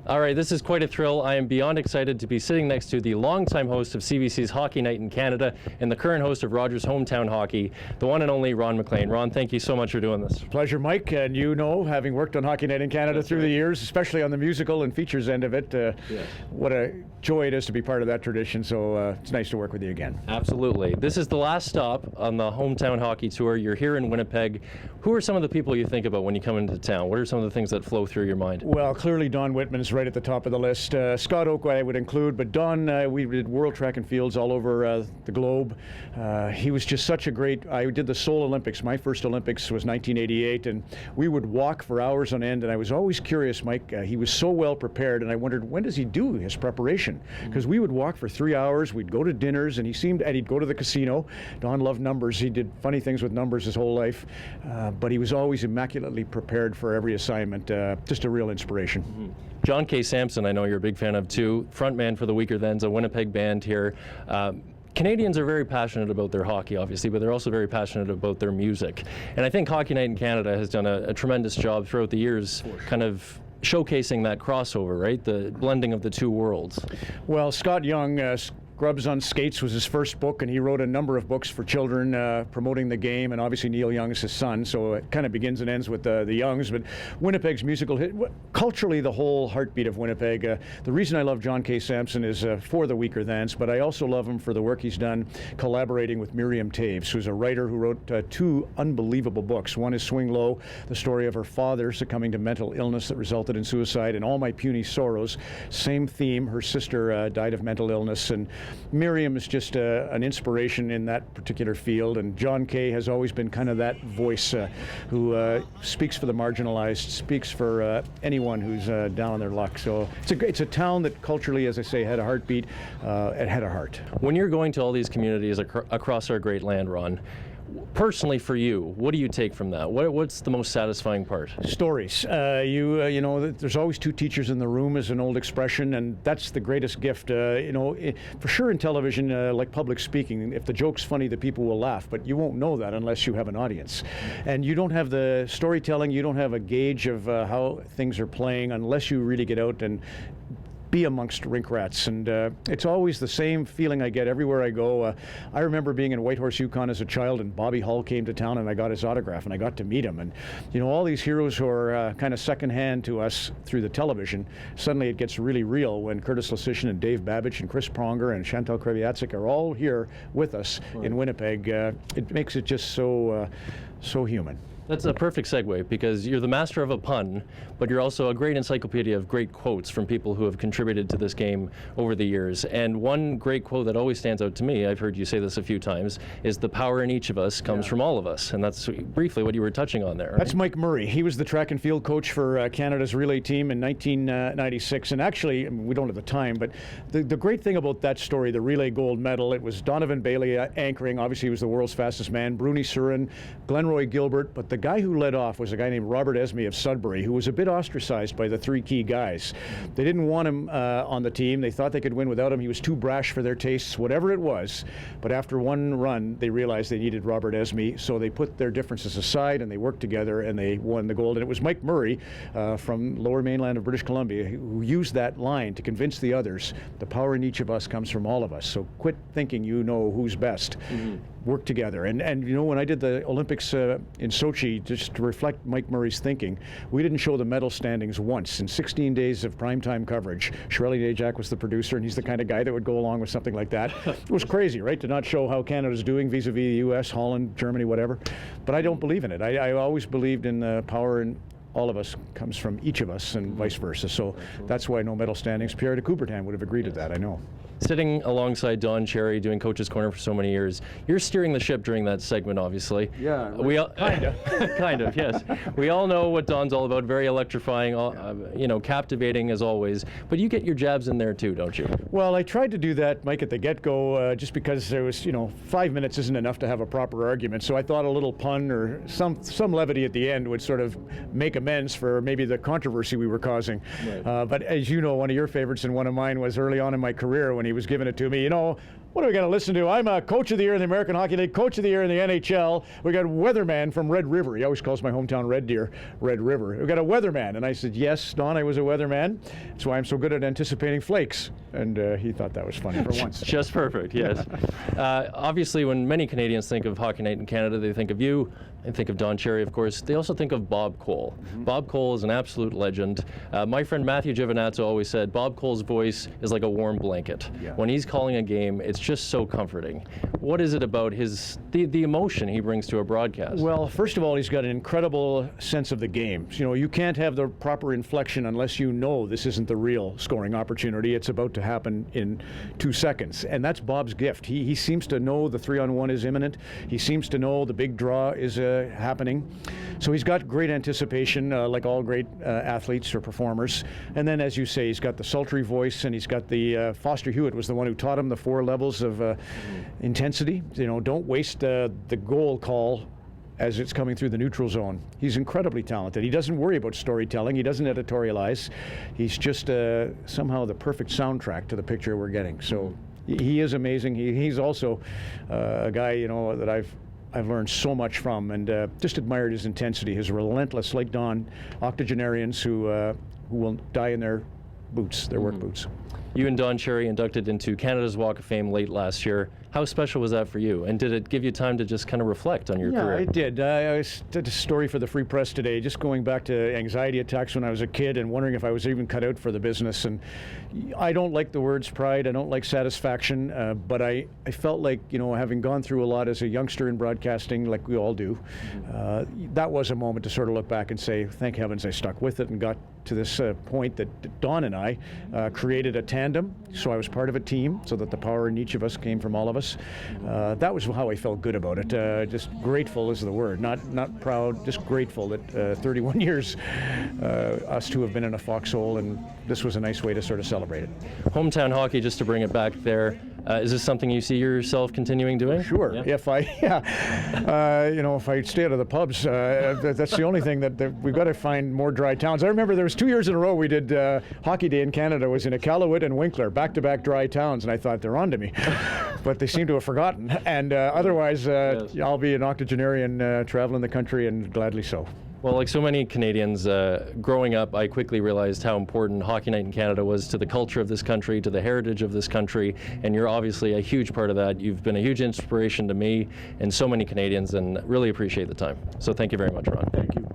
All right, this is quite a thrill. I am beyond excited to be sitting next to the longtime host of CBC's Hockey Night in Canada and the current host of Rogers Hometown Hockey, the one and only Ron MacLean. Ron, thank you so much for doing this. Pleasure, Mike. And you know, having worked on Hockey Night in Canada through the years, especially on the musical and features end of it, what a joy it is to be part of that tradition. So it's nice to work with you again. Absolutely. This is the last stop on the Hometown Hockey Tour. You're here in Winnipeg. Who are some of the people you think about when you come into town? What are some of the things that flow through your mind? Well, clearly Don Whitman's right at the top of the list. Scott Oak I would include, but Don, we did World Track and Fields all over the globe. He was just such a great, I did the Seoul Olympics. My first Olympics was 1988, and we would walk for hours on end, and I was always curious, Mike, he was so well prepared, and I wondered, when does he do his preparation? Because we would walk for 3 hours, we'd go to dinners, and he'd go to the casino. Don loved numbers. He did funny things with numbers his whole life, but he was always immaculately prepared for every assignment. Just a real inspiration. John K. Samson, I know you're a big fan of too, frontman for the Weaker Thans, a Winnipeg band here. Canadians are very passionate about their hockey, obviously, but they're also very passionate about their music. And I think Hockey Night in Canada has done a tremendous job throughout the years, kind of showcasing that crossover, right? The blending of the two worlds. Well, Scott Young, Grubs on Skates was his first book, and he wrote a number of books for children promoting the game, and obviously Neil Young is his son, so it kind of begins and ends with the Youngs. But Winnipeg's musical hit, culturally the whole heartbeat of Winnipeg. The reason I love John K. Samson is for the Weaker Thans, but I also love him for the work he's done collaborating with Miriam Taves, who's a writer who wrote two unbelievable books. One is Swing Low, the story of her father succumbing to mental illness that resulted in suicide, and All My Puny Sorrows, same theme. Her sister died of mental illness, and Miriam is just an inspiration in that particular field, and John Kay has always been kind of that voice who speaks for the marginalized, speaks for anyone who's down on their luck. So it's a town that culturally, as I say, had a heartbeat. It had a heart. When you're going to all these communities across our great land, Ron, personally for you, what do you take from that? What's the most satisfying part? Stories. You know, there's always two teachers in the room is an old expression, and that's the greatest gift. You know, for sure in television, like public speaking, if the joke's funny, the people will laugh, but you won't know that unless you have an audience. And you don't have the storytelling, you don't have a gauge of how things are playing unless you really get out and be amongst rink rats, and it's always the same feeling I get everywhere I go. I remember being in Whitehorse, Yukon as a child, and Bobby Hull came to town, and I got his autograph, and I got to meet him. And you know, all these heroes who are kind of secondhand to us through the television, suddenly it gets really real when Curtis Lasician and Dave Babbage and Chris Pronger and Chantal Kreviatsik are all here with us in Winnipeg. It makes it just so human. That's a perfect segue, because you're the master of a pun, but you're also a great encyclopedia of great quotes from people who have contributed to this game over the years. And one great quote that always stands out to me, I've heard you say this a few times, is the power in each of us comes from all of us. And that's briefly what you were touching on there. Right? That's Mike Murray. He was the track and field coach for Canada's relay team in 1996. And actually, I mean, we don't have the time, but the great thing about that story, the relay gold medal, it was Donovan Bailey anchoring. Obviously, he was the world's fastest man. Bruni Surin, Glenroy Gilbert, but the guy who led off was a guy named Robert Esme of Sudbury, who was a bit ostracized by the three key guys. They didn't want him on the team. They thought they could win without him. He was too brash for their tastes, whatever it was. But after one run, they realized they needed Robert Esme, so they put their differences aside and they worked together and they won the gold. And it was Mike Murray from Lower Mainland of British Columbia who used that line to convince the others the power in each of us comes from all of us. So quit thinking you know who's best. Work together. And you know, when I did the Olympics in Sochi, just to reflect Mike Murray's thinking, we didn't show the medal standings once. In 16 days of primetime coverage, Shirley Najak was the producer, and he's the kind of guy that would go along with something like that. It was crazy, right, to not show how Canada's doing vis-a-vis the U.S., Holland, Germany, whatever. But I don't believe in it. I always believed in the power in all of us comes from each of us and vice versa. So that's why no medal standings. Pierre de Coubertin would have agreed to that, I know. Sitting alongside Don Cherry, doing Coach's Corner for so many years, you're steering the ship during that segment, obviously. Yeah, kind of. Kind of, yes. We all know what Don's all about, very electrifying, you know, captivating as always. But you get your jabs in there too, don't you? Well, I tried to do that, Mike, at the get-go, just because there was, you know, 5 minutes isn't enough to have a proper argument. So I thought a little pun or some levity at the end would sort of make amends for maybe the controversy we were causing. Right. But as you know, one of your favorites and one of mine was early on in my career when he was giving it to me. You know, What are we going to listen to? I'm a Coach of the Year in the American Hockey League, Coach of the Year in the NHL. We got Weatherman from Red River. He always calls my hometown Red Deer, Red River. We got a Weatherman. And I said, yes, Don, I was a Weatherman. That's why I'm so good at anticipating flakes. And he thought that was funny for once. Just perfect, yes. Obviously, when many Canadians think of Hockey Night in Canada, they think of you. They think of Don Cherry, of course. They also think of Bob Cole. Bob Cole is an absolute legend. My friend Matthew Giovinazzo always said Bob Cole's voice is like a warm blanket. Yeah. When he's calling a game, it's just so comforting. What is it about the emotion he brings to a broadcast? Well, first of all, he's got an incredible sense of the game. You know, you can't have the proper inflection unless you know this isn't the real scoring opportunity. It's about to happen in 2 seconds. And that's Bob's gift. He seems to know the 3-on-1 is imminent. He seems to know the big draw is happening. So he's got great anticipation, like all great athletes or performers. And then, as you say, he's got the sultry voice, and he's got the Foster Hewitt was the one who taught him the 4 levels of intensity. You know, don't waste the goal call as it's coming through the neutral zone. He's incredibly talented. He doesn't worry about storytelling. He doesn't editorialize. He's just somehow the perfect soundtrack to the picture we're getting. So he is amazing. He's also a guy, you know, that I've learned so much from, and just admired his intensity, his relentless, like Don, octogenarians who will die in their boots, their work boots. You and Don Cherry inducted into Canada's Walk of Fame late last year. How special was that for you? And did it give you time to just kind of reflect on your career? Yeah, it did. I did a story for the Free Press today, just going back to anxiety attacks when I was a kid and wondering if I was even cut out for the business. And I don't like the words pride. I don't like satisfaction. But I felt like, you know, having gone through a lot as a youngster in broadcasting, like we all do, that was a moment to sort of look back and say, thank heavens I stuck with it and got to this point that Don and I created a tandem. So I was part of a team, so that the power in each of us came from all of us. That was how I felt good about it. Just grateful is the word. Not proud, just grateful that 31 years us two have been in a foxhole, and this was a nice way to sort of celebrate it. Hometown hockey, just to bring it back there, is this something you see yourself continuing doing? Sure. Yeah. If I, you know, if I stay out of the pubs, that's the only thing that we've got to find more dry towns. I remember there was 2 years in a row we did Hockey Day in Canada. Was in Iqaluit and Winkler, back-to-back dry towns, and I thought they're on to me, but they seem to have forgotten. And otherwise, Yes. I'll be an octogenarian traveling the country, and gladly so. Well, like so many Canadians, growing up, I quickly realized how important Hockey Night in Canada was to the culture of this country, to the heritage of this country, and you're obviously a huge part of that. You've been a huge inspiration to me and so many Canadians, and really appreciate the time. So thank you very much, Ron. Thank you.